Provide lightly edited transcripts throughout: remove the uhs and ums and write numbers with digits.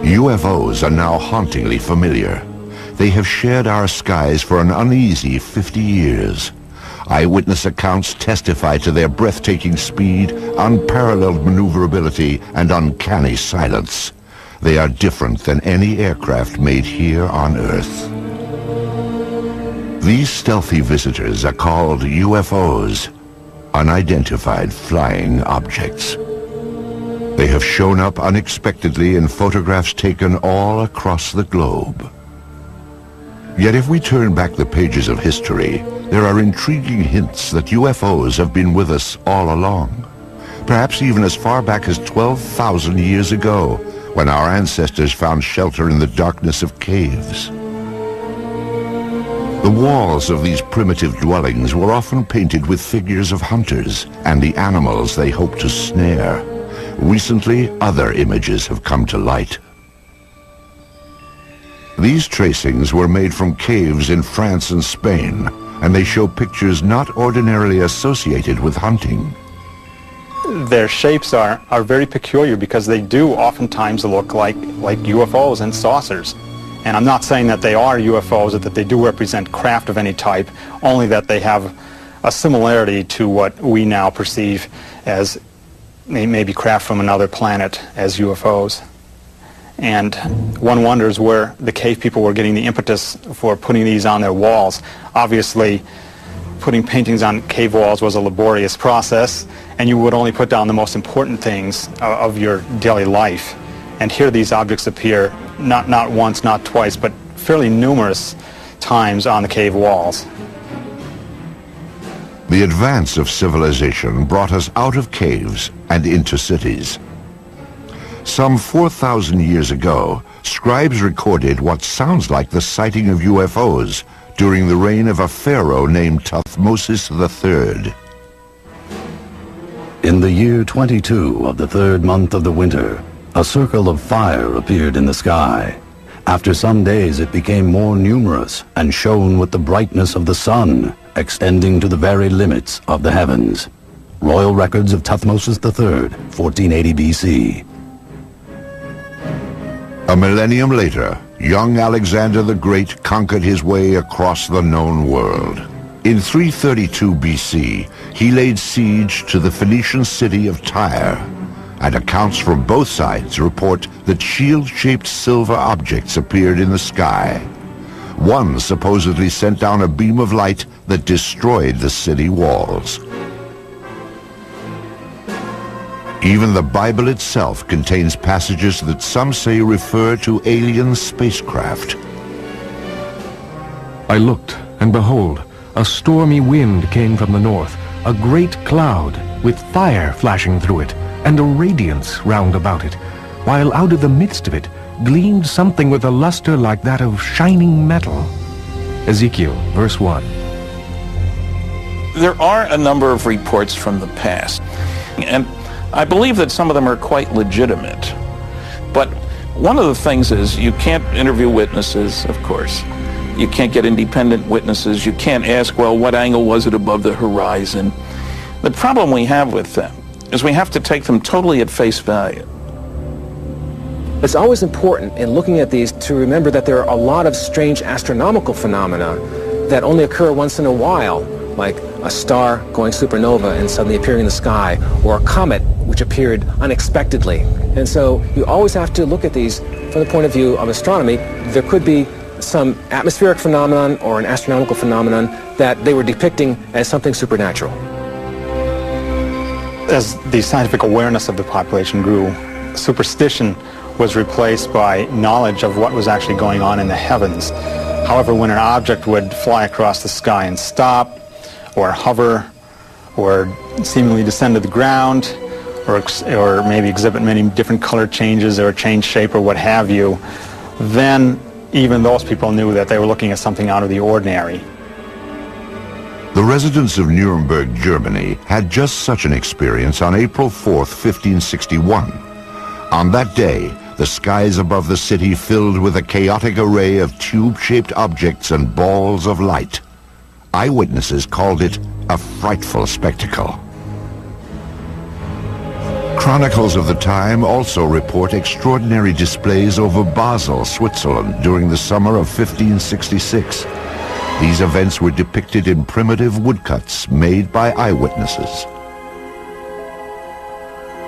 UFOs are now hauntingly familiar. They have shared our skies for an uneasy 50 years. Eyewitness accounts testify to their breathtaking speed, unparalleled maneuverability, and uncanny silence. They are different than any aircraft made here on Earth. These stealthy visitors are called UFOs, unidentified flying objects. They have shown up unexpectedly in photographs taken all across the globe. Yet if we turn back the pages of history, there are intriguing hints that UFOs have been with us all along. Perhaps even as far back as 12,000 years ago, when our ancestors found shelter in the darkness of caves. The walls of these primitive dwellings were often painted with figures of hunters and the animals they hoped to snare. Recently, other images have come to light. These tracings were made from caves in France and Spain, and they show pictures not ordinarily associated with hunting. Their shapes are very peculiar because they do oftentimes look like UFOs and saucers. And I'm not saying that they are UFOs or that they do represent craft of any type, only that they have a similarity to what we now perceive as maybe craft from another planet as UFOs. And one wonders where the cave people were getting the impetus for putting these on their walls. Obviously, putting paintings on cave walls was a laborious process, and you would only put down the most important things of your daily life. And here these objects appear not once, not twice, but fairly numerous times on the cave walls. The advance of civilization brought us out of caves and into cities. Some 4,000 years ago, scribes recorded what sounds like the sighting of UFOs during the reign of a pharaoh named Thutmose III. In the year 22 of the third month of the winter, a circle of fire appeared in the sky. After some days it became more numerous and shone with the brightness of the sun, extending to the very limits of the heavens. Royal Records of Thutmose III, 1480 BC. A millennium later, young Alexander the Great conquered his way across the known world. In 332 BC, he laid siege to the Phoenician city of Tyre, and accounts from both sides report that shield-shaped silver objects appeared in the sky. One supposedly sent down a beam of light that destroyed the city walls. Even the Bible itself contains passages that some say refer to alien spacecraft. I looked, and behold, a stormy wind came from the north, a great cloud with fire flashing through it, and a radiance round about it, while out of the midst of it gleamed something with a luster like that of shining metal. Ezekiel, verse 1. There are a number of reports from the past, and I believe that some of them are quite legitimate. But one of the things is you can't interview witnesses, of course. You can't get independent witnesses. You can't ask, well, what angle was it above the horizon? The problem we have with them is we have to take them totally at face value. It's always important in looking at these to remember that there are a lot of strange astronomical phenomena that only occur once in a while, like a star going supernova and suddenly appearing in the sky, or a comet which appeared unexpectedly. And so you always have to look at these from the point of view of astronomy. There could be some atmospheric phenomenon or an astronomical phenomenon that they were depicting as something supernatural. As the scientific awareness of the population grew, superstition was replaced by knowledge of what was actually going on in the heavens. However, when an object would fly across the sky and stop, or hover, or seemingly descend to the ground, or maybe exhibit many different color changes or change shape or what have you, then even those people knew that they were looking at something out of the ordinary. The residents of Nuremberg, Germany, had just such an experience on April 4th, 1561. On that day, the skies above the city filled with a chaotic array of tube-shaped objects and balls of light. Eyewitnesses called it a frightful spectacle. Chronicles of the time also report extraordinary displays over Basel, Switzerland during the summer of 1566. These events were depicted in primitive woodcuts made by eyewitnesses.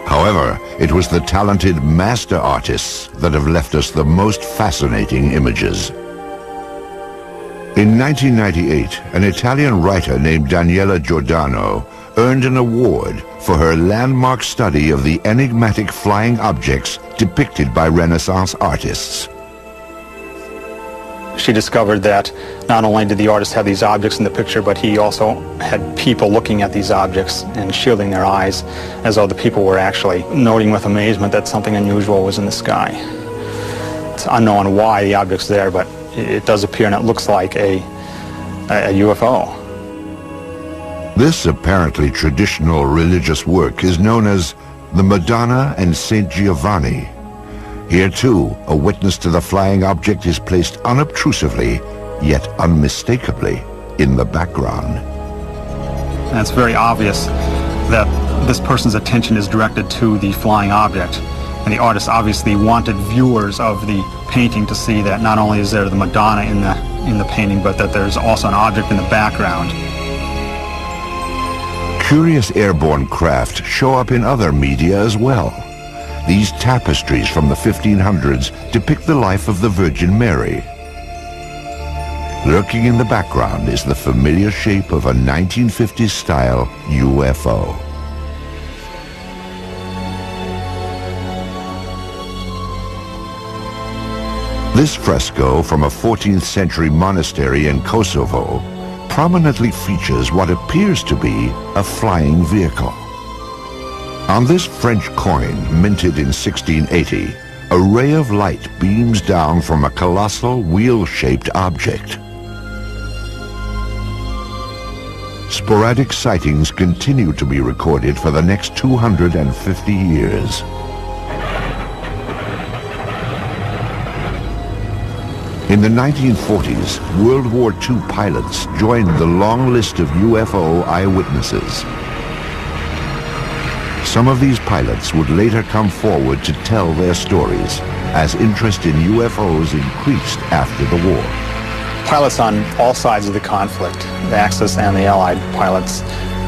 However, it was the talented master artists that have left us the most fascinating images. In 1998, an Italian writer named Daniela Giordano earned an award for her landmark study of the enigmatic flying objects depicted by Renaissance artists. She discovered that not only did the artist have these objects in the picture, but he also had people looking at these objects and shielding their eyes as though the people were actually noting with amazement that something unusual was in the sky. It's unknown why the object's there, but it does appear and it looks like a UFO. This apparently traditional religious work is known as the Madonna and Saint Giovanni. Here too, a witness to the flying object is placed unobtrusively, yet unmistakably, in the background. And it's very obvious that this person's attention is directed to the flying object. And the artist obviously wanted viewers of the painting to see that not only is there the Madonna in the painting, but that there's also an object in the background. Curious airborne craft show up in other media as well. These tapestries from the 1500s depict the life of the Virgin Mary. Lurking in the background is the familiar shape of a 1950s-style UFO. This fresco from a 14th century monastery in Kosovo prominently features what appears to be a flying vehicle. On this French coin, minted in 1680, a ray of light beams down from a colossal wheel-shaped object. Sporadic sightings continue to be recorded for the next 250 years. In the 1940s, World War II pilots joined the long list of UFO eyewitnesses. Some of these pilots would later come forward to tell their stories as interest in UFOs increased after the war. Pilots on all sides of the conflict, the Axis and the Allied pilots,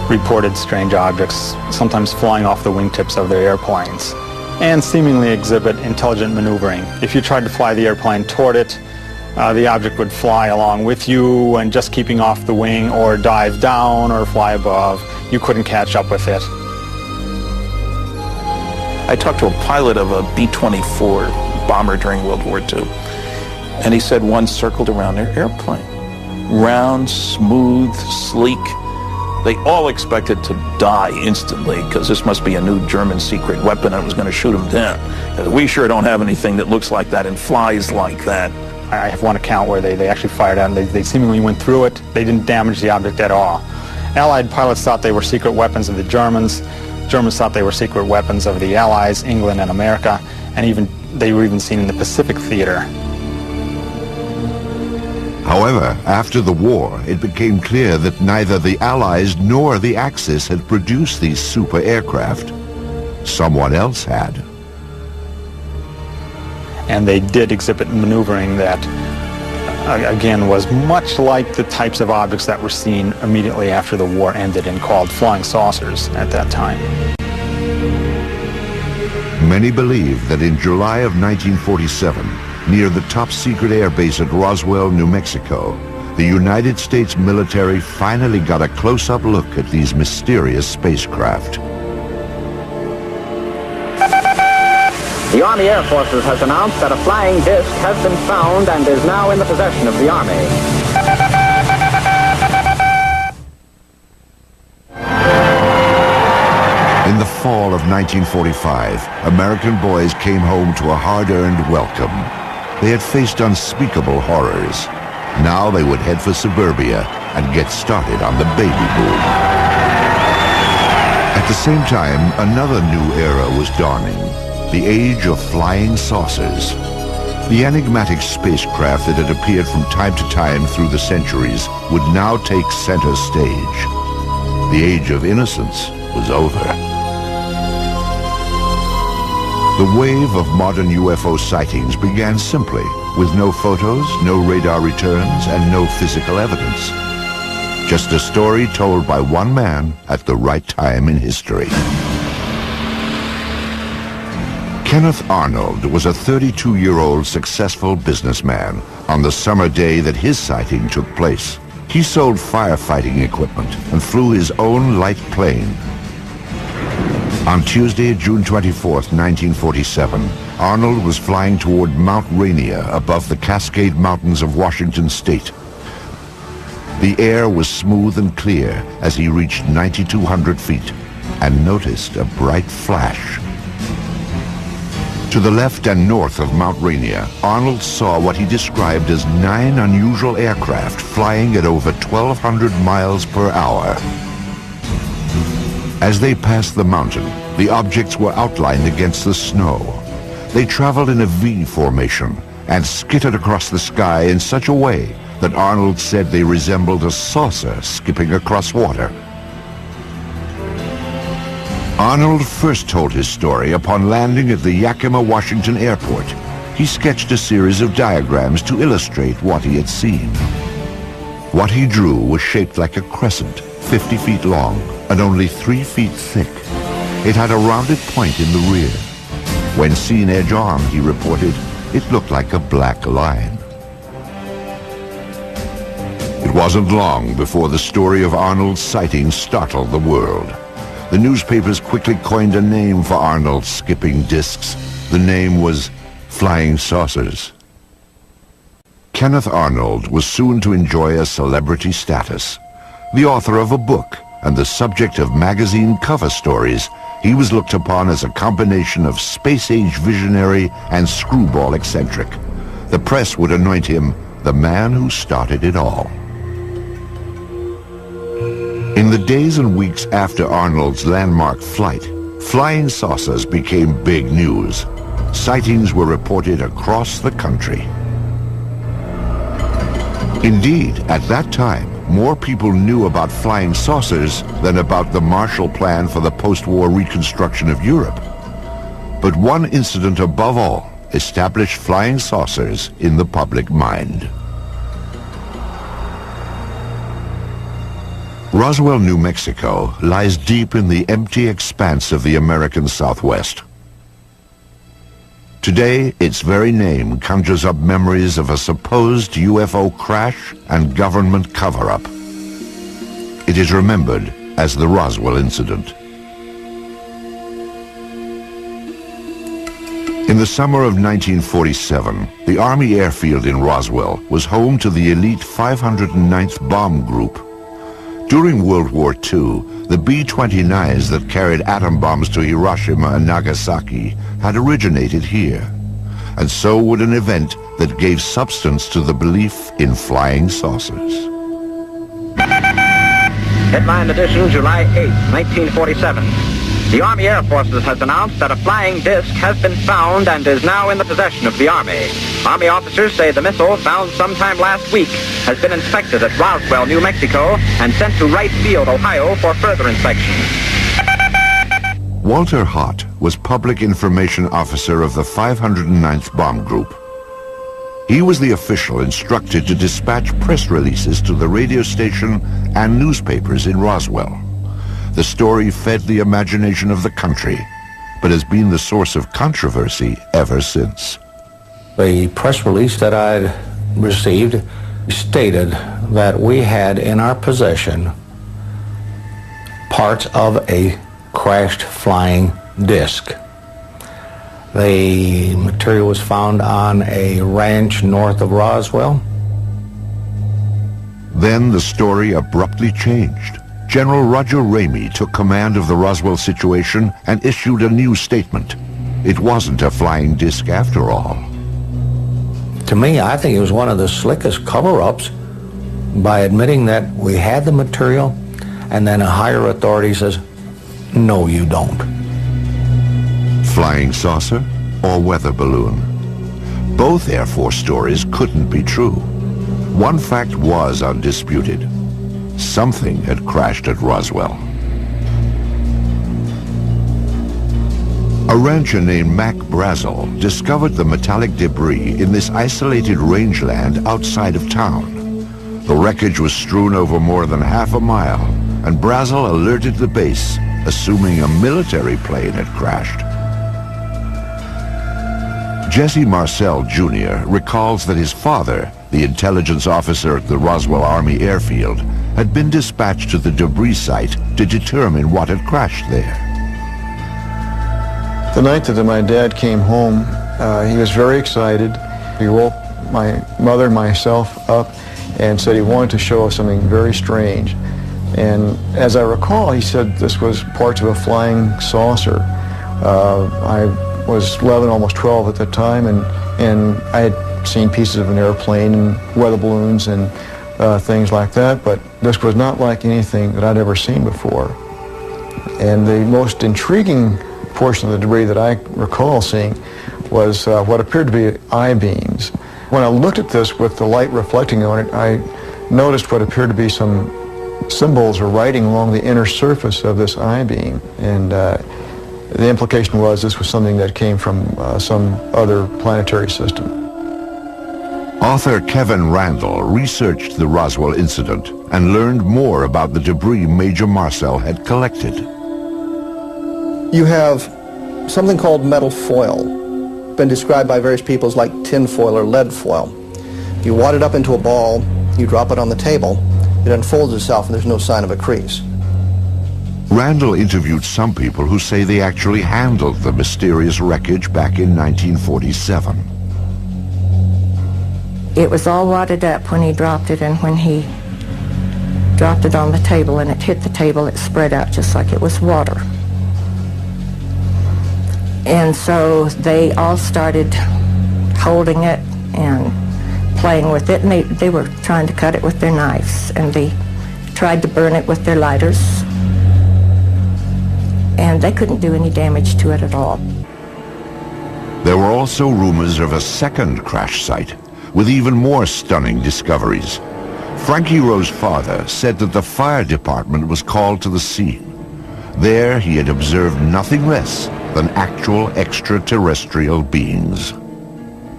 reported strange objects, sometimes flying off the wingtips of their airplanes, and seemingly exhibit intelligent maneuvering. If you tried to fly the airplane toward it, the object would fly along with you and just keeping off the wing, or dive down or fly above. You couldn't catch up with it. I talked to a pilot of a B-24 bomber during World War II, and he said one circled around their airplane. Round, smooth, sleek. They all expected to die instantly because this must be a new German secret weapon that was going to shoot them down. We sure don't have anything that looks like that and flies like that. I have one account where they actually fired out and they seemingly went through it. They didn't damage the object at all. Allied pilots thought they were secret weapons of the Germans. Germans thought they were secret weapons of the Allies, England and America, and they were even seen in the Pacific theater. However, after the war, it became clear that neither the Allies nor the Axis had produced these super aircraft. Someone else had. And they did exhibit maneuvering that, again, was much like the types of objects that were seen immediately after the war ended and called flying saucers at that time. Many believe that in July of 1947, near the top-secret airbase at Roswell, New Mexico, the United States military finally got a close-up look at these mysterious spacecraft. The Army Air Forces has announced that a flying disc has been found and is now in the possession of the Army. In the fall of 1945, American boys came home to a hard-earned welcome. They had faced unspeakable horrors. Now they would head for suburbia and get started on the baby boom. At the same time, another new era was dawning. The age of flying saucers. The enigmatic spacecraft that had appeared from time to time through the centuries would now take center stage. The age of innocence was over. The wave of modern UFO sightings began simply, with no photos, no radar returns, and no physical evidence. Just a story told by one man at the right time in history. Kenneth Arnold was a 32-year-old successful businessman on the summer day that his sighting took place. He sold firefighting equipment and flew his own light plane. On Tuesday, June 24th, 1947, Arnold was flying toward Mount Rainier above the Cascade Mountains of Washington State. The air was smooth and clear as he reached 9,200 feet and noticed a bright flash. To the left and north of Mount Rainier, Arnold saw what he described as 9 unusual aircraft flying at over 1,200 miles per hour. As they passed the mountain, the objects were outlined against the snow. They traveled in a V formation and skittered across the sky in such a way that Arnold said they resembled a saucer skipping across water. Arnold first told his story upon landing at the Yakima, Washington airport. He sketched a series of diagrams to illustrate what he had seen. What he drew was shaped like a crescent, 50 feet long and only 3 feet thick. It had a rounded point in the rear. When seen edge on, he reported, it looked like a black line. It wasn't long before the story of Arnold's sighting startled the world. The newspapers quickly coined a name for Arnold's skipping discs. The name was flying saucers. Kenneth Arnold was soon to enjoy a celebrity status. The author of a book and the subject of magazine cover stories, he was looked upon as a combination of space-age visionary and screwball eccentric. The press would anoint him the man who started it all. In the days and weeks after Arnold's landmark flight, flying saucers became big news. Sightings were reported across the country. Indeed, at that time, more people knew about flying saucers than about the Marshall Plan for the post-war reconstruction of Europe. But one incident above all established flying saucers in the public mind. Roswell, New Mexico lies deep in the empty expanse of the American Southwest. Today, its very name conjures up memories of a supposed UFO crash and government cover-up. It is remembered as the Roswell incident. In the summer of 1947, the Army airfield in Roswell was home to the elite 509th Bomb Group. During World War II, the B-29s that carried atom bombs to Hiroshima and Nagasaki had originated here, and so would an event that gave substance to the belief in flying saucers. Headline edition, July 8, 1947. The Army Air Forces has announced that a flying disc has been found and is now in the possession of the Army. Army officers say the missile, found sometime last week, has been inspected at Roswell, New Mexico, and sent to Wright Field, Ohio, for further inspection. Walter Hott was Public Information Officer of the 509th Bomb Group. He was the official instructed to dispatch press releases to the radio station and newspapers in Roswell. The story fed the imagination of the country, but has been the source of controversy ever since. The press release that I received stated that we had in our possession parts of a crashed flying disc. The material was found on a ranch north of Roswell. Then the story abruptly changed. General Roger Ramey took command of the Roswell situation and issued a new statement. It wasn't a flying disc after all. To me, I think it was one of the slickest cover-ups by admitting that we had the material, and then a higher authority says, no, you don't. Flying saucer or weather balloon? Both Air Force stories couldn't be true. One fact was undisputed. Something had crashed at Roswell. A rancher named Mac Brazel discovered the metallic debris in this isolated rangeland outside of town. The wreckage was strewn over more than half a mile, and Brazel alerted the base, assuming a military plane had crashed. Jesse Marcel Jr. recalls that his father, the intelligence officer at the Roswell Army Airfield, had been dispatched to the debris site to determine what had crashed there. The night that my dad came home, he was very excited. He woke my mother and myself up and said he wanted to show us something very strange. And as I recall, he said this was parts of a flying saucer. I was 11, almost 12 at the time, and I had seen pieces of an airplane and weather balloons and things like that, but this was not like anything that I'd ever seen before. And the most intriguing portion of the debris that I recall seeing was what appeared to be I-beams. When I looked at this with the light reflecting on it, I noticed what appeared to be some symbols or writing along the inner surface of this I-beam. And the implication was this was something that came from some other planetary system. Author Kevin Randall researched the Roswell incident and learned more about the debris Major Marcel had collected. You have something called metal foil, been described by various people as like tin foil or lead foil. You wad it up into a ball, you drop it on the table, it unfolds itself and there's no sign of a crease. Randall interviewed some people who say they actually handled the mysterious wreckage back in 1947. It was all wadded up when he dropped it, and when he dropped it on the table and it hit the table, it spread out just like it was water. And so they all started holding it and playing with it, and they were trying to cut it with their knives, and they tried to burn it with their lighters, and they couldn't do any damage to it at all. There were also rumors of a second crash site with even more stunning discoveries. Frankie Rowe's father said that the fire department was called to the scene. There he had observed nothing less than actual extraterrestrial beings.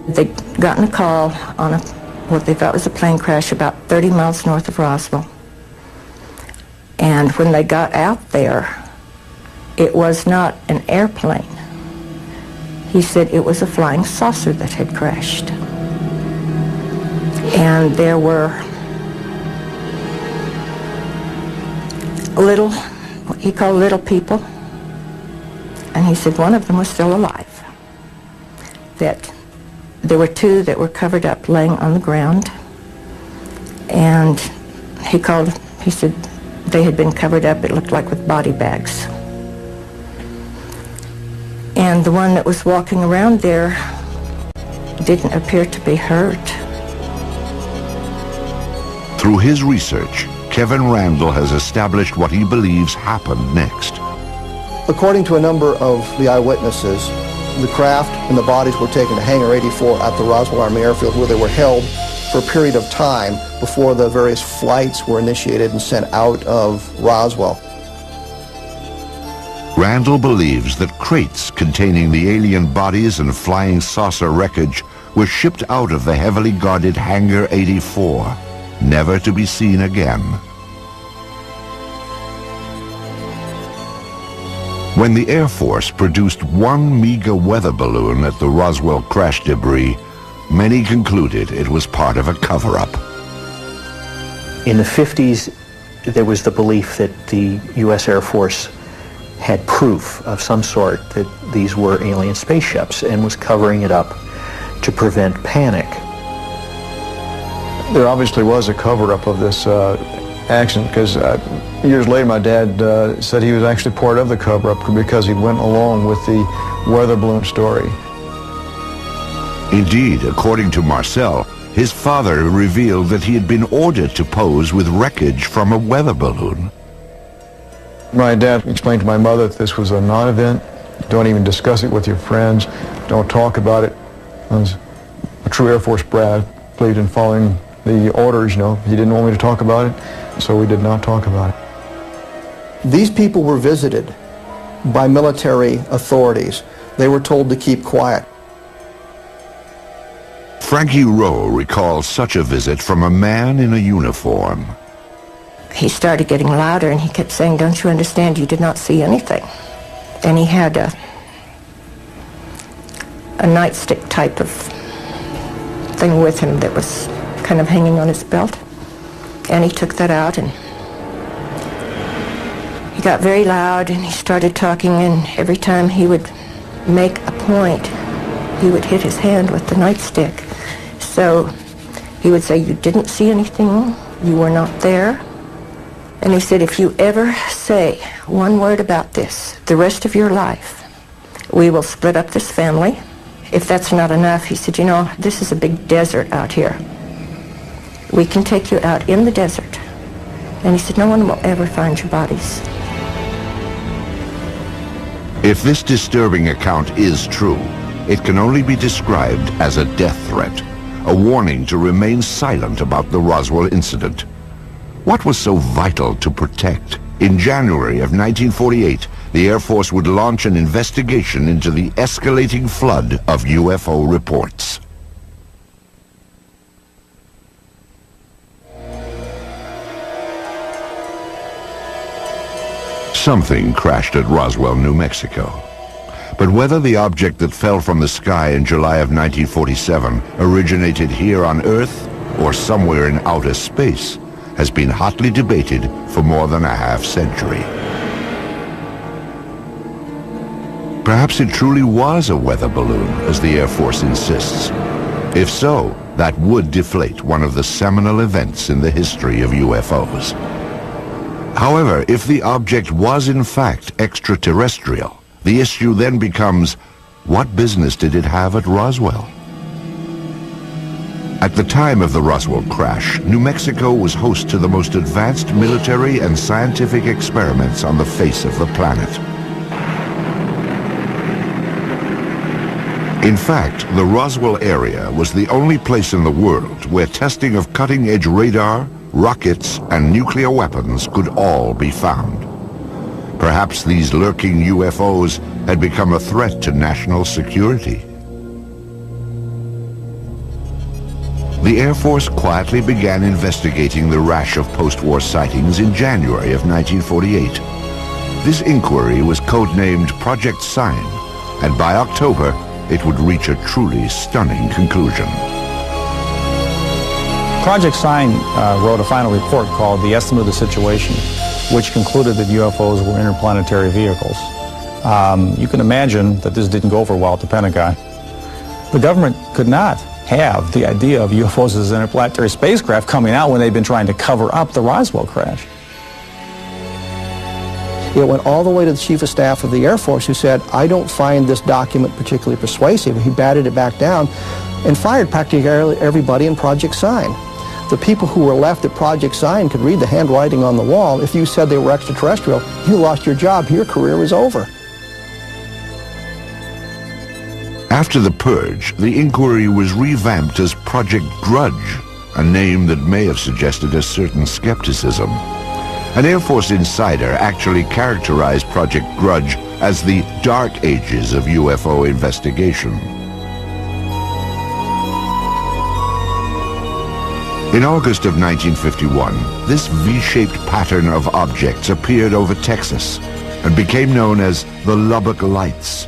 They'd gotten a call on what they thought was a plane crash about 30 miles north of Roswell. And when they got out there, it was not an airplane. He said it was a flying saucer that had crashed. And there were little, what he called little people. And he said one of them was still alive. That there were two that were covered up laying on the ground. And he said they had been covered up, it looked like with body bags. And the one that was walking around there didn't appear to be hurt. Through his research, Kevin Randall has established what he believes happened next. According to a number of the eyewitnesses, the craft and the bodies were taken to Hangar 84 at the Roswell Army Airfield, where they were held for a period of time before the various flights were initiated and sent out of Roswell. Randall believes that crates containing the alien bodies and flying saucer wreckage were shipped out of the heavily guarded Hangar 84, never to be seen again. When the Air Force produced one MEGA weather balloon at the Roswell crash debris, many concluded it was part of a cover-up. In the 50s, there was the belief that the U.S. Air Force had proof of some sort that these were alien spaceships and was covering it up to prevent panic. There obviously was a cover-up of this accident, because years later my dad said he was actually part of the cover-up because he went along with the weather balloon story. Indeed, according to Marcel, his father revealed that he had been ordered to pose with wreckage from a weather balloon. My dad explained to my mother that this was a non-event. Don't even discuss it with your friends. Don't talk about it. I was a true Air Force brat, believed in following the orders, you know. He didn't want me to talk about it, so we did not talk about it. These people were visited by military authorities They were told to keep quiet. Frankie Rowe recalls such a visit from a man in a uniform. He started getting louder, and he kept saying, "Don't you understand? You did not see anything." And he had a nightstick type of thing with him that was kind of hanging on his belt. And he took that out, and he got very loud, and he started talking, and every time he would make a point, he would hit his hand with the nightstick. So he would say, "You didn't see anything, you were not there." And he said, "If you ever say one word about this the rest of your life, we will split up this family. If that's not enough," he said, "you know, this is a big desert out here. We can take you out in the desert." And he said, "No one will ever find your bodies." If this disturbing account is true, it can only be described as a death threat, a warning to remain silent about the Roswell incident. What was so vital to protect? In January of 1948, the Air Force would launch an investigation into the escalating flood of UFO reports. Something crashed at Roswell, New Mexico. But whether the object that fell from the sky in July of 1947 originated here on Earth or somewhere in outer space has been hotly debated for more than a half-century. Perhaps it truly was a weather balloon, as the Air Force insists. If so, that would deflate one of the seminal events in the history of UFOs. However, if the object was in fact extraterrestrial, the issue then becomes, what business did it have at Roswell? At the time of the Roswell crash, New Mexico was host to the most advanced military and scientific experiments on the face of the planet. In fact, the Roswell area was the only place in the world where testing of cutting-edge radar, rockets, and nuclear weapons could all be found. Perhaps these lurking UFOs had become a threat to national security. The Air Force quietly began investigating the rash of post-war sightings in January of 1948. This inquiry was codenamed Project Sign, and by October, it would reach a truly stunning conclusion. Project Sign wrote a final report called The Estimate of the Situation, which concluded that UFOs were interplanetary vehicles. You can imagine that this didn't go over well at the Pentagon. The government could not have the idea of UFOs as interplanetary spacecraft coming out when they've been trying to cover up the Roswell crash. It went all the way to the Chief of Staff of the Air Force, who said, "I don't find this document particularly persuasive." He batted it back down and fired practically everybody in Project Sign. The people who were left at Project Sign could read the handwriting on the wall. If you said they were extraterrestrial, you lost your job. Your career was over. After the purge, the inquiry was revamped as Project Grudge, a name that may have suggested a certain skepticism. An Air Force insider actually characterized Project Grudge as the dark ages of UFO investigation. In August of 1951, this V-shaped pattern of objects appeared over Texas and became known as the Lubbock Lights.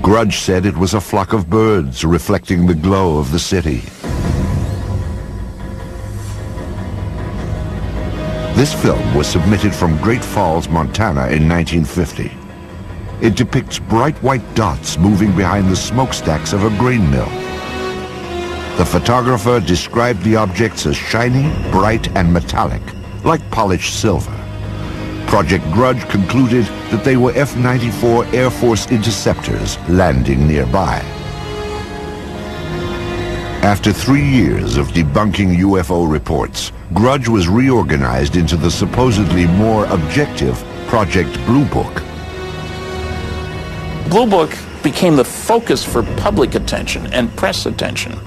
Grudge said it was a flock of birds reflecting the glow of the city. This film was submitted from Great Falls, Montana in 1950. It depicts bright white dots moving behind the smokestacks of a grain mill. The photographer described the objects as shiny, bright, and metallic, like polished silver. Project Grudge concluded that they were F-94 Air Force interceptors landing nearby. After 3 years of debunking UFO reports, Grudge was reorganized into the supposedly more objective Project Blue Book. Blue Book became the focus for public attention and press attention.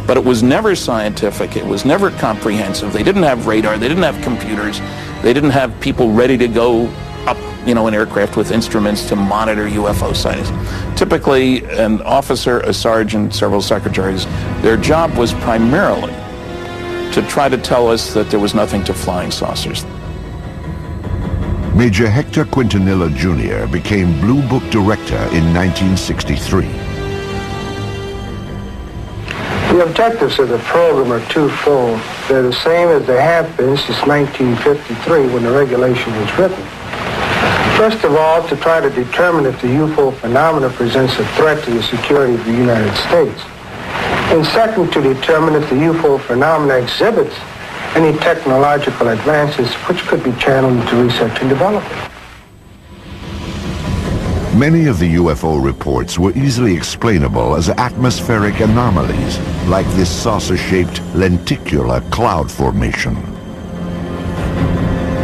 But it was never scientific, it was never comprehensive. They didn't have radar, they didn't have computers, they didn't have people ready to go up, in aircraft with instruments to monitor UFO sightings. typically an officer, a sergeant, several secretaries, their job was primarily to try to tell us that there was nothing to flying saucers. Major Hector Quintanilla Jr. became Blue Book director in 1963. The objectives of the program are twofold. They're the same as they have been since 1953 when the regulation was written. First of all, to try to determine if the UFO phenomena presents a threat to the security of the United States. And second, to determine if the UFO phenomena exhibits any technological advances which could be channeled into research and development. Many of the UFO reports were easily explainable as atmospheric anomalies, like this saucer-shaped lenticular cloud formation.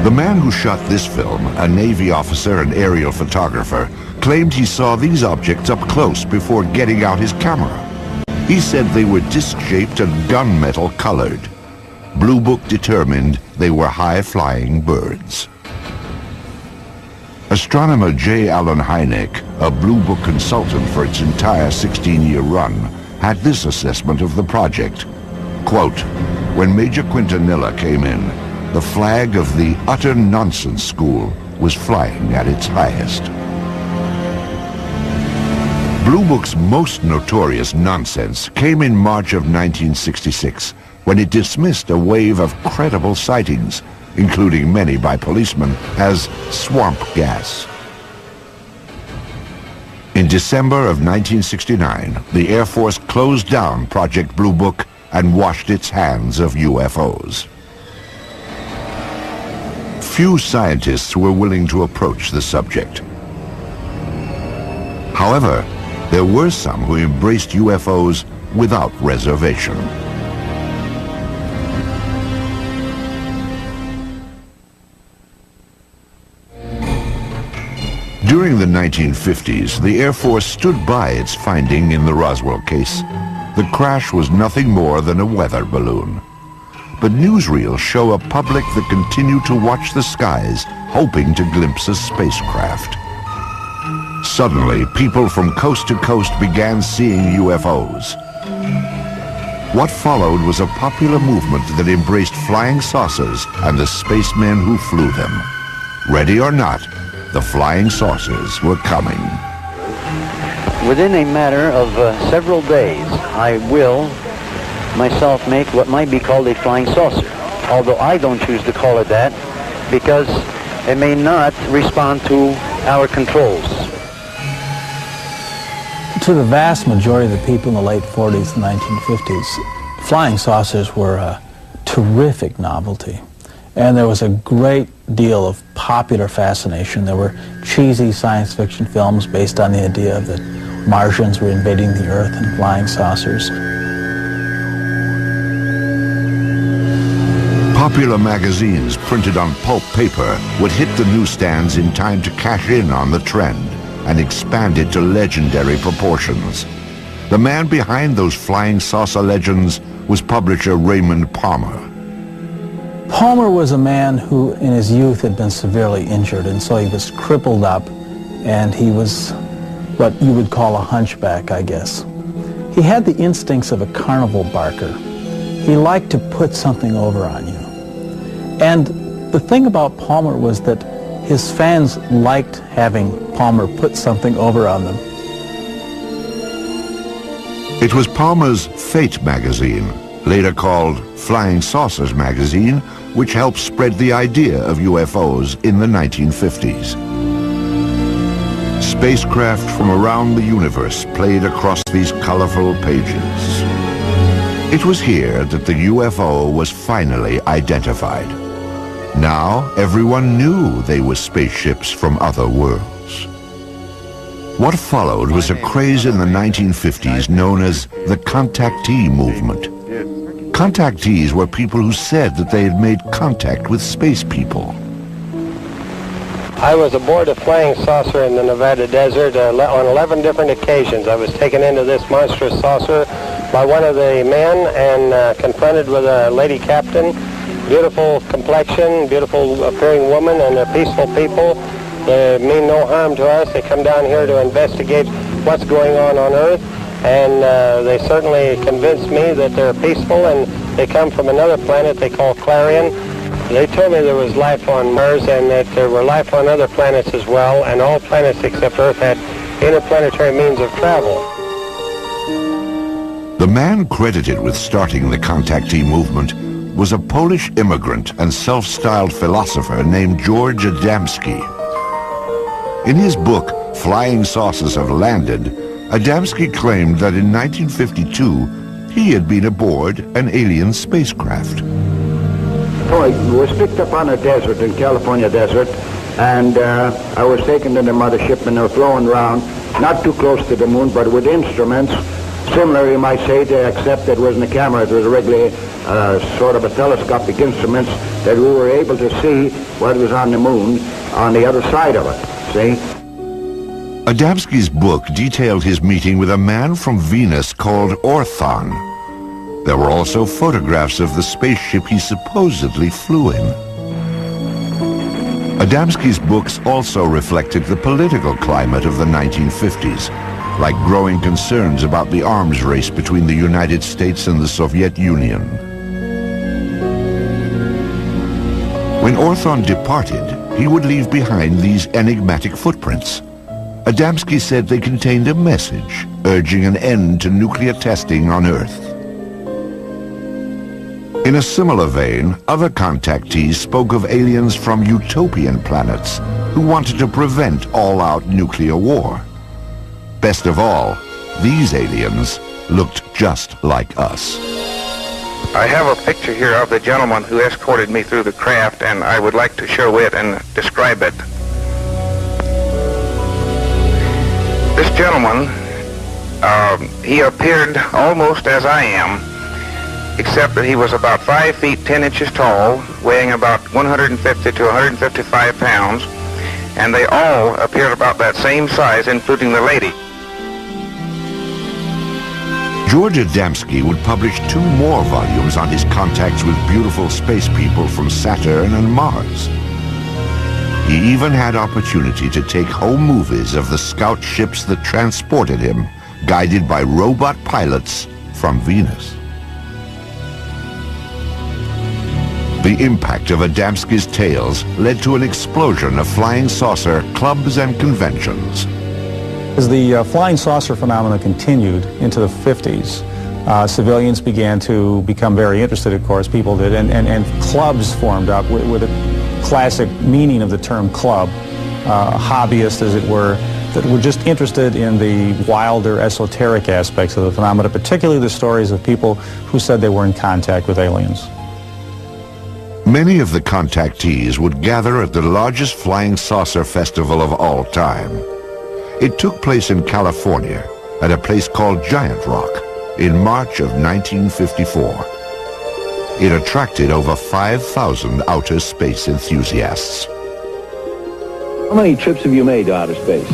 The man who shot this film, a Navy officer and aerial photographer, claimed he saw these objects up close before getting out his camera. He said they were disc-shaped and gunmetal colored. Blue Book determined they were high-flying birds. Astronomer J. Allen Hynek, a Blue Book consultant for its entire 16-year run, had this assessment of the project. Quote, "When Major Quintanilla came in, the flag of the utter nonsense school was flying at its highest." Blue Book's most notorious nonsense came in March of 1966, when it dismissed a wave of credible sightings, including many by policemen, as swamp gas. In December of 1969, the Air Force closed down Project Blue Book and washed its hands of UFOs. Few scientists were willing to approach the subject. However, there were some who embraced UFOs without reservation. During the 1950s, the Air Force stood by its finding in the Roswell case. The crash was nothing more than a weather balloon. But newsreels show a public that continue to watch the skies, hoping to glimpse a spacecraft. Suddenly, people from coast to coast began seeing UFOs. What followed was a popular movement that embraced flying saucers and the spacemen who flew them. Ready or not, the flying saucers were coming. Within a matter of several days, I will myself make what might be called a flying saucer, although I don't choose to call it that because it may not respond to our controls. To the vast majority of the people in the late 40s and 1950s, flying saucers were a terrific novelty. And there was a great deal of popular fascination. There were cheesy science fiction films based on the idea that Martians were invading the Earth in flying saucers. Popular magazines printed on pulp paper would hit the newsstands in time to cash in on the trend and expand it to legendary proportions. The man behind those flying saucer legends was publisher Raymond Palmer. Palmer was a man who in his youth had been severely injured, and so he was crippled up, and he was what you would call a hunchback, I guess. He had the instincts of a carnival barker. He liked to put something over on you. And the thing about Palmer was that his fans liked having Palmer put something over on them. It was Palmer's Fate magazine, later called Flying Saucers magazine, which helped spread the idea of UFOs in the 1950s. Spacecraft from around the universe played across these colorful pages. It was here that the UFO was finally identified. Now everyone knew they were spaceships from other worlds. What followed was a craze in the 1950s known as the contactee movement. Contactees were people who said that they had made contact with space people. I was aboard a flying saucer in the Nevada desert on 11 different occasions. I was taken into this monstrous saucer by one of the men and confronted with a lady captain. Beautiful complexion, beautiful appearing woman, and they're peaceful people. They mean no harm to us. They come down here to investigate what's going on Earth, and they certainly convinced me that they're peaceful, and they come from another planet they call Clarion. They told me there was life on Mars and that there were life on other planets as well, and all planets except Earth had interplanetary means of travel. The man credited with starting the contactee movement was a Polish immigrant and self-styled philosopher named George Adamski. In his book, Flying Saucers Have Landed, Adamski claimed that in 1952, he had been aboard an alien spacecraft. So I was picked up on a desert, in California desert, and I was taken to the mothership, and they were flown around, not too close to the moon, but with instruments, similar, you might say, except it wasn't a camera, it was a regular sort of a telescopic instruments that we were able to see what was on the moon on the other side of it, see? Adamski's book detailed his meeting with a man from Venus called Orthon. There were also photographs of the spaceship he supposedly flew in. Adamski's books also reflected the political climate of the 1950s, like growing concerns about the arms race between the United States and the Soviet Union. When Orthon departed, he would leave behind these enigmatic footprints. Adamski said they contained a message urging an end to nuclear testing on Earth. In a similar vein, other contactees spoke of aliens from utopian planets who wanted to prevent all-out nuclear war. Best of all, these aliens looked just like us. I have a picture here of the gentleman who escorted me through the craft, and I would like to show it and describe it. This gentleman, he appeared almost as I am, except that he was about 5 feet 10 inches tall, weighing about 150 to 155 pounds, and they all appeared about that same size, including the lady. George Adamski would publish 2 more volumes on his contacts with beautiful space people from Saturn and Mars. He even had opportunity to take home movies of the scout ships that transported him, guided by robot pilots from Venus. The impact of Adamski's tales led to an explosion of flying saucer clubs and conventions. As the flying saucer phenomena continued into the 50s, civilians began to become very interested, of course, people did, and clubs formed up with a classic meaning of the term club, hobbyists, as it were, that were just interested in the wilder, esoteric aspects of the phenomena, particularly the stories of people who said they were in contact with aliens. Many of the contactees would gather at the largest flying saucer festival of all time. It took place in California at a place called Giant Rock in March of 1954. It attracted over 5,000 outer space enthusiasts. How many trips have you made to outer space?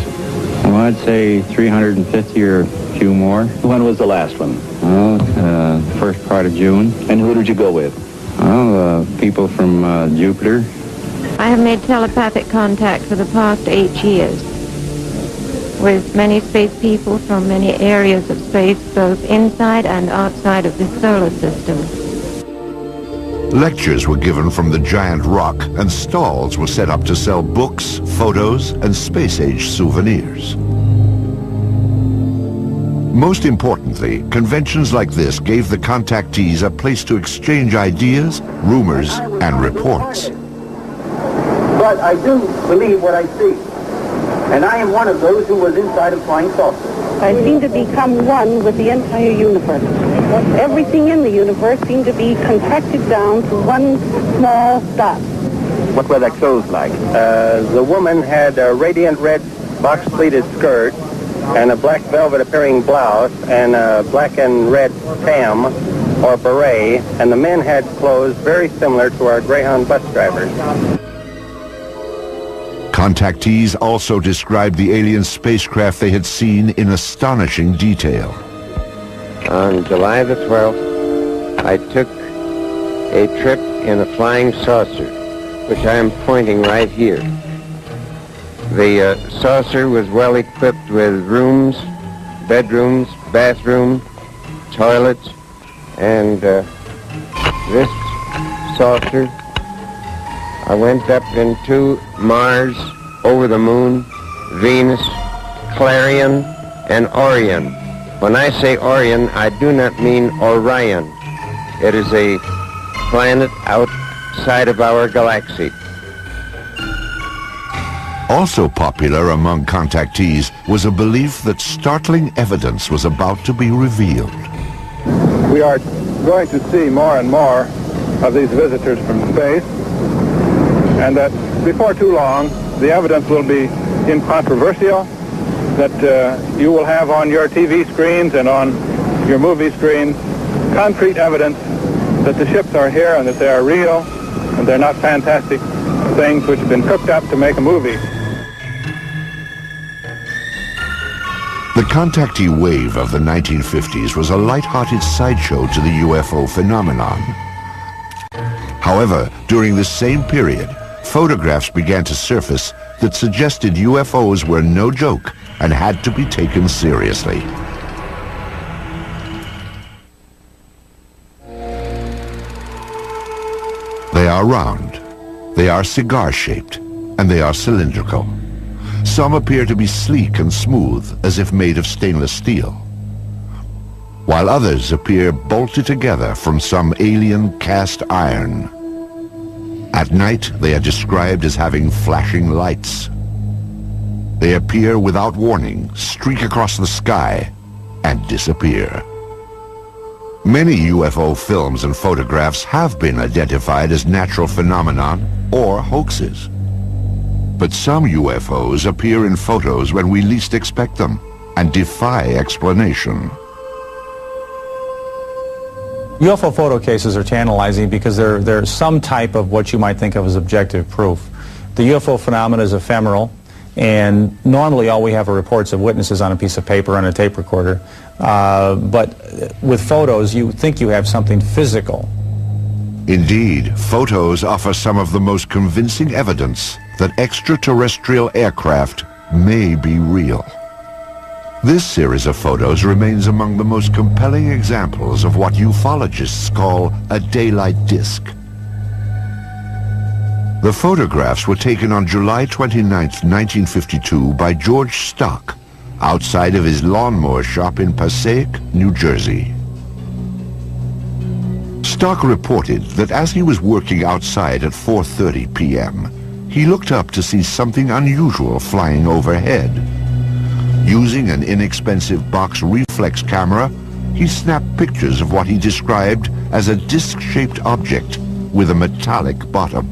Well, I'd say 350 or a few more. When was the last one? Well, first part of June. And who did you go with? Well, people from Jupiter. I have made telepathic contact for the past 8 years with many space people from many areas of space, both inside and outside of the solar system. Lectures were given from the Giant Rock, and stalls were set up to sell books, photos, and space-age souvenirs. Most importantly, conventions like this gave the contactees a place to exchange ideas, rumors, and reports. But I do believe what I see. And I am one of those who was inside a flying saucer. I seem to become one with the entire universe. Everything in the universe seemed to be contracted down to one small dot. What were their clothes like? The woman had a radiant red box-pleated skirt and a black velvet-appearing blouse and a black and red tam or beret, and the men had clothes very similar to our Greyhound bus drivers. Contactees also described the alien spacecraft they had seen in astonishing detail. On July the 12th, I took a trip in a flying saucer, which I am pointing right here. The saucer was well equipped with rooms, bedrooms, bathroom, toilets, and this saucer. I went up into Mars, over the moon, Venus, Clarion, and Orion. When I say Orion, I do not mean Orion. It is a planet outside of our galaxy. Also popular among contactees was a belief that startling evidence was about to be revealed. We are going to see more and more of these visitors from space, and that before too long, the evidence will be incontrovertible, that you will have on your TV screens and on your movie screens concrete evidence that the ships are here and that they are real and they're not fantastic things which have been cooked up to make a movie. The contactee wave of the 1950s was a light-hearted sideshow to the UFO phenomenon. However, during this same period, photographs began to surface that suggested UFOs were no joke and had to be taken seriously. They are round, they are cigar-shaped, and they are cylindrical. Some appear to be sleek and smooth, as if made of stainless steel, while others appear bolted together from some alien cast iron. At night, they are described as having flashing lights. They appear without warning, streak across the sky, and disappear. Many UFO films and photographs have been identified as natural phenomenon or hoaxes. But some UFOs appear in photos when we least expect them and defy explanation. UFO photo cases are tantalizing because they're some type of what you might think of as objective proof. The UFO phenomenon is ephemeral, and normally all we have are reports of witnesses on a piece of paper on a tape recorder. But with photos, you think you have something physical. Indeed, photos offer some of the most convincing evidence that extraterrestrial aircraft may be real. This series of photos remains among the most compelling examples of what ufologists call a daylight disk. The photographs were taken on July 29, 1952 by George Stock, outside of his lawnmower shop in Passaic, New Jersey. Stock reported that as he was working outside at 4:30 p.m., he looked up to see something unusual flying overhead. Using an inexpensive box reflex camera, he snapped pictures of what he described as a disc-shaped object with a metallic bottom.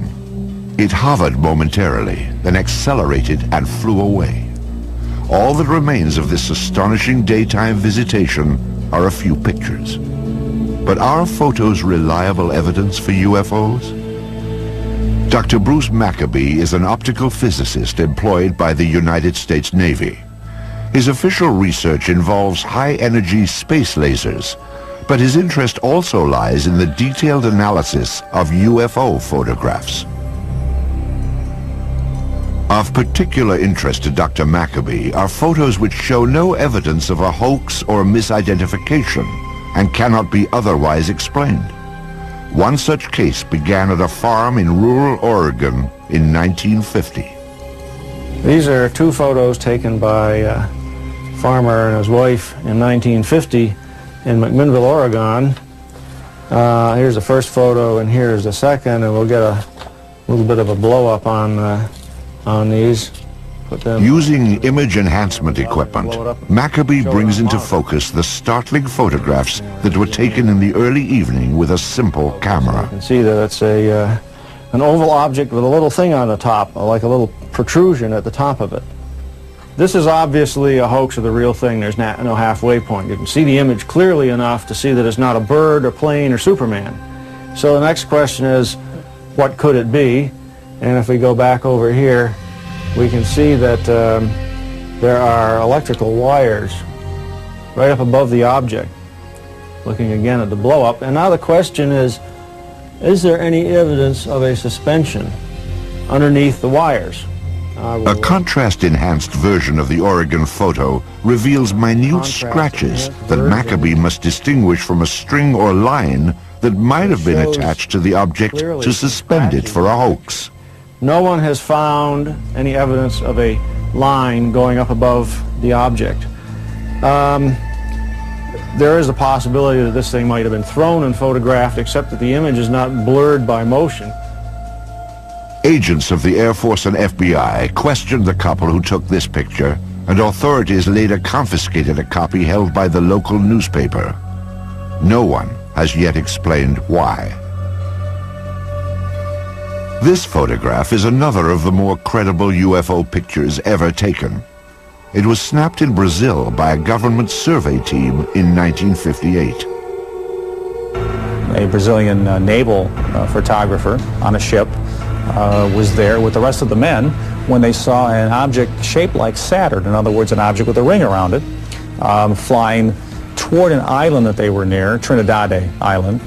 It hovered momentarily, then accelerated and flew away. All that remains of this astonishing daytime visitation are a few pictures. But are photos reliable evidence for UFOs? Dr. Bruce Maccabee is an optical physicist employed by the United States Navy. His official research involves high-energy space lasers, but his interest also lies in the detailed analysis of UFO photographs. Of particular interest to Dr. Maccabee are photos which show no evidence of a hoax or misidentification and cannot be otherwise explained. One such case began at a farm in rural Oregon in 1950. These are two photos taken by a farmer and his wife in 1950 in McMinnville, Oregon. Here's the first photo and here's the second, and we'll get a little bit of a blow-up on these. Using image enhancement equipment, Maccabee brings into focus the startling photographs that were taken in the early evening with a simple camera. You can see that it's an oval object with a little thing on the top, like a little protrusion at the top of it. This is obviously a hoax or the real thing. There's no halfway point. You can see the image clearly enough to see that it's not a bird or plane or Superman. So the next question is, what could it be? And if we go back over here, we can see that there are electrical wires right up above the object. Looking again at the blow-up. And now the question is there any evidence of a suspension underneath the wires? A contrast-enhanced version of the Oregon photo reveals minute scratches that Maccabee must distinguish from a string or line that might have been attached to the object to suspend it for a hoax. No one has found any evidence of a line going up above the object. There is a possibility that this thing might have been thrown and photographed, except that the image is not blurred by motion. Agents of the Air Force and FBI questioned the couple who took this picture, and authorities later confiscated a copy held by the local newspaper. No one has yet explained why. This photograph is another of the more credible UFO pictures ever taken. It was snapped in Brazil by a government survey team in 1958. A Brazilian naval photographer on a ship was there with the rest of the men when they saw an object shaped like Saturn, in other words, an object with a ring around it, flying toward an island that they were near, Trinidad Island,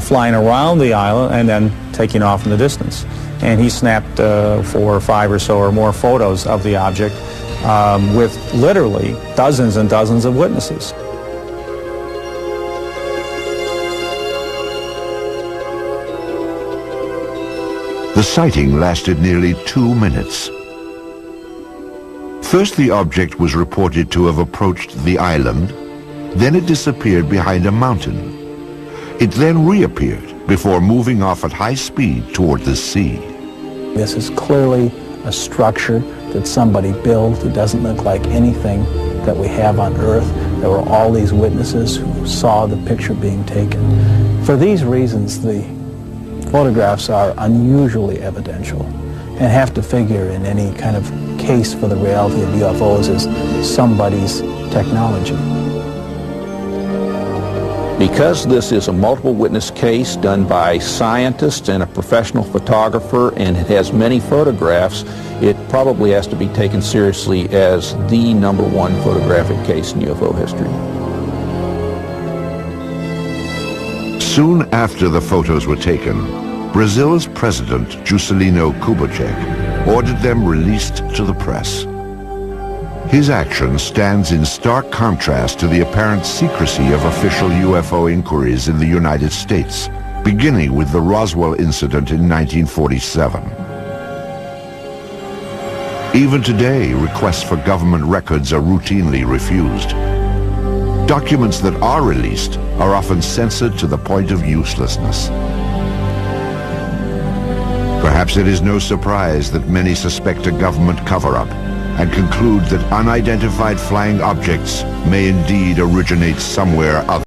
flying around the island and then taking off in the distance. And he snapped 4 or 5 or so or more photos of the object with literally dozens and dozens of witnesses. The sighting lasted nearly 2 minutes. First, the object was reported to have approached the island, then it disappeared behind a mountain. It then reappeared before moving off at high speed toward the sea. This is clearly a structure that somebody built. It doesn't look like anything that we have on Earth. There were all these witnesses who saw the picture being taken. For these reasons, the photographs are unusually evidential and have to figure in any kind of case for the reality of UFOs as somebody's technology. Because this is a multiple witness case done by scientists and a professional photographer, and it has many photographs, it probably has to be taken seriously as the #1 photographic case in UFO history. Soon after the photos were taken, Brazil's president, Juscelino Kubitschek, ordered them released to the press. His action stands in stark contrast to the apparent secrecy of official UFO inquiries in the United States, beginning with the Roswell incident in 1947. Even today, requests for government records are routinely refused. Documents that are released are often censored to the point of uselessness. Perhaps it is no surprise that many suspect a government cover-up and conclude that unidentified flying objects may indeed originate somewhere other